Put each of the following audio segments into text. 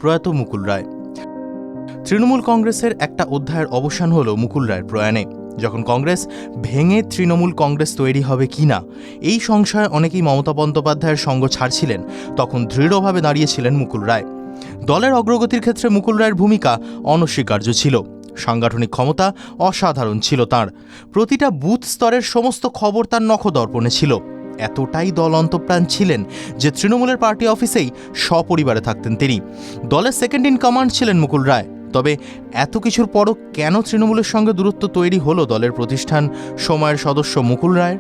প্রয়াত মুকুল রায়। তৃণমূল কংগ্রেসের একটা অধ্যায়ের অবসান হল মুকুল রায়ের প্রয়াণে। যখন কংগ্রেস ভেঙে তৃণমূল কংগ্রেস তৈরি হবে কিনা এই সংশয়ে অনেকেই মমতা বন্দ্যোপাধ্যায়ের সঙ্গ ছাড়ছিলেন, তখন দৃঢ়ভাবে দাঁড়িয়েছিলেন মুকুল রায়। দলের অগ্রগতির ক্ষেত্রে মুকুল রায়ের ভূমিকা অনস্বীকার্য ছিল। সাংগঠনিক ক্ষমতা অসাধারণ ছিল তাঁর। প্রতিটা বুথ স্তরের সমস্ত খবর তার নখদর্পণে ছিল। এতটাই দল অন্তঃপ্রাণ ছিলেন যে তৃণমূলের পার্টি অফিসেই সপরিবারে থাকতেন তিনি। দলের সেকেন্ড ইন কমান্ড ছিলেন মুকুল রায়। তবে এত কিছুর পরও কেন তৃণমূলের সঙ্গে দূরত্ব তৈরি হলো দলের প্রতিষ্ঠান সময়ের সদস্য মুকুল রায়ের?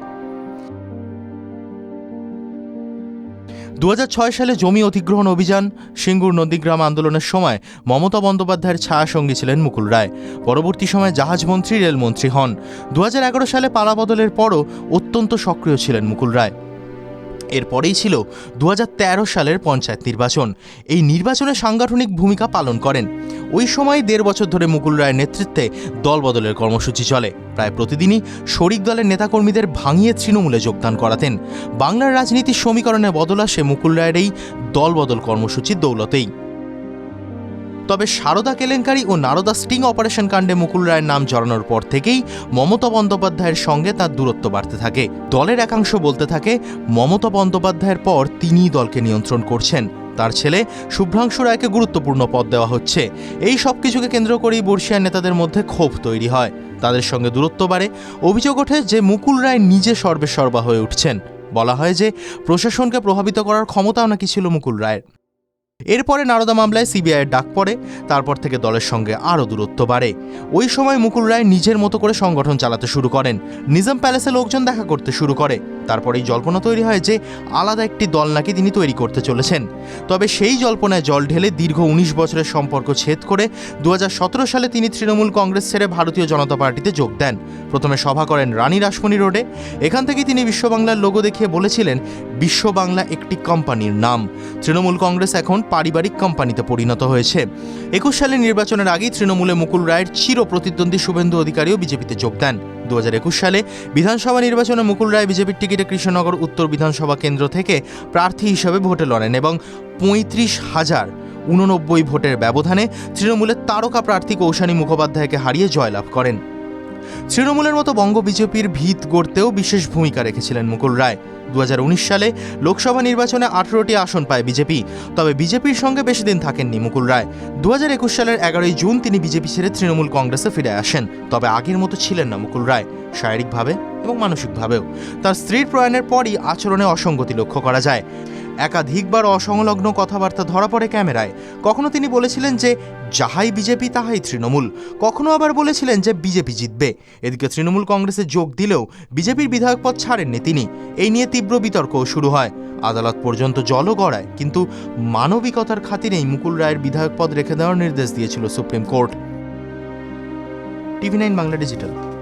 2006 সালে জমি অধিগ্রহণ অভিযান, সিঙ্গুর নন্দীগ্রাম আন্দোলনের সময় মমতা বন্দ্যোপাধ্যায়ের ছায়াসঙ্গী ছিলেন মুকুল রায়। পরবর্তী সময়ে জাহাজমন্ত্রী, রেলমন্ত্রী হন। 2011 সালে পালাবদলের পরও অত্যন্ত সক্রিয় ছিলেন মুকুল রায়। এরপরেই ছিল 2013 সালের পঞ্চায়েত নির্বাচন। এই নির্বাচনে সাংগঠনিক ভূমিকা পালন করেন। ওই সময় 1.5 বছর ধরে মুকুল রায়ের নেতৃত্বে দলবদলের কর্মসূচি চলে। প্রায় প্রতিদিনই শরিক দলের নেতাকর্মীদের ভাঙিয়ে তৃণমূলে যোগদান করাতেন। বাংলার রাজনীতির সমীকরণে বদল আসে মুকুল রায়ের এই দলবদল কর্মসূচির দৌলতেই। তবে সারদা কেলেঙ্কারি ও নারদা স্টিং অপারেশন কাণ্ডে মুকুল রায়ের নাম জড়ানোর পর থেকেই মমতা বন্দ্যোপাধ্যায়ের সঙ্গে তার দূরত্ব বাড়তে থাকে। দলের একাংশ বলতে থাকে মমতা বন্দ্যোপাধ্যায়ের পর তিনিই দলকে নিয়ন্ত্রণ করছেন। তার ছেলে শুভ্রাংশু রায়কে গুরুত্বপূর্ণ পদ দেওয়া হচ্ছে। এই সব কিছুকে কেন্দ্র করেই বর্ষিয়ার নেতাদের মধ্যে ক্ষোভ তৈরি হয়। তাদের সঙ্গে দূরত্ব বাড়ে। অভিযোগ ওঠে যে মুকুল রায় নিজে সর্বেসর্বা হয়ে উঠছেন। বলা হয় যে প্রশাসনকে প্রভাবিত করার ক্ষমতাও নাকি ছিল মুকুল রায়ের। এরপরে নারদা মামলায় সিবিআইয়ের ডাক পড়ে। তারপর থেকে দলের সঙ্গে আরও দূরত্ব বাড়ে। ওই সময় মুকুল রায় নিজের মতো করে সংগঠন চালাতে শুরু করেন। নিজাম প্যালেসে লোকজন দেখা করতে শুরু করে। তারপরেই জল্পনা তৈরি হয় যে আলাদা একটি দল নাকি তিনি তৈরি করতে চলেছেন। তবে সেই জল্পনায় জল ঢেলে দীর্ঘ 19 বছরের সম্পর্ক ছেদ করে 2017 সালে তিনি তৃণমূল কংগ্রেস ছেড়ে ভারতীয় জনতা পার্টিতে যোগ দেন। প্রথমে সভা করেন রানী রাসমণি রোডে। এখান থেকেই তিনি বিশ্ববাংলার লোগো দেখিয়ে বলেছিলেন বিশ্ববাংলা একটি কোম্পানির নাম। তৃণমূল কংগ্রেস এখন পারিবারিক কোম্পানিতে পরিণত হয়েছে। 21 সালের নির্বাচনের আগেই তৃণমূলে মুকুল রায়ের চির প্রতিদ্বন্দ্বী শুভেন্দু অধিকারীও বিজেপিতে যোগ দেন। 2021 সালে বিধানসভা নির্বাচনে মুকুল রায় বিজেপির টিকিটে কৃষ্ণনগর উত্তর বিধানসভা কেন্দ্র থেকে প্রার্থী হিসেবে ভোটে লড়েন এবং 35,089 ভোটের ব্যবধানে তৃণমূলের তারকা প্রার্থী কৌশানী মুখোপাধ্যায়কে হারিয়ে জয়লাভ করেন। তৃণমূলের মতো বঙ্গ বিজেপির ভিত গড়তেও বিশেষ ভূমিকা রেখেছিলেন মুকুল রায়। 2019 সালে লোকসভা নির্বাচনে 18টি আসন পায় বিজেপি। তবে বিজেপির সঙ্গে বেশি দিন থাকেননি মুকুল রায়। 2021 সালের 11 জুন তিনি বিজেপি ছেড়ে তৃণমূল কংগ্রেসে ফিরে আসেন। তবে আগের মতো ছিলেন না মুকুল রায়, শারীরিকভাবে এবং মানসিকভাবেও। তার স্ত্রীর প্রয়াণের পরই আচরণে অসঙ্গতি লক্ষ্য করা যায়। একাধিকবার অসংলগ্ন কথাবার্তা ধরা পড়ে ক্যামেরায়। কখনো তিনি বলেছিলেন যে যাহাই বিজেপি তাহাই তৃণমূল, কখনো আবার বলেছিলেন যে বিজেপি জিতবে। এদিকে তৃণমূল কংগ্রেসে যোগ দিলেও বিজেপির বিধায়ক পদ ছাড়েননি তিনি। এই নিয়ে তীব্র বিতর্কও শুরু হয়। আদালত পর্যন্ত জলও গড়ায়। কিন্তু মানবিকতার খাতিরেই মুকুল রায়ের বিধায়ক পদ রেখে দেওয়ার নির্দেশ দিয়েছিল supreme court. TV9 Bangla digital.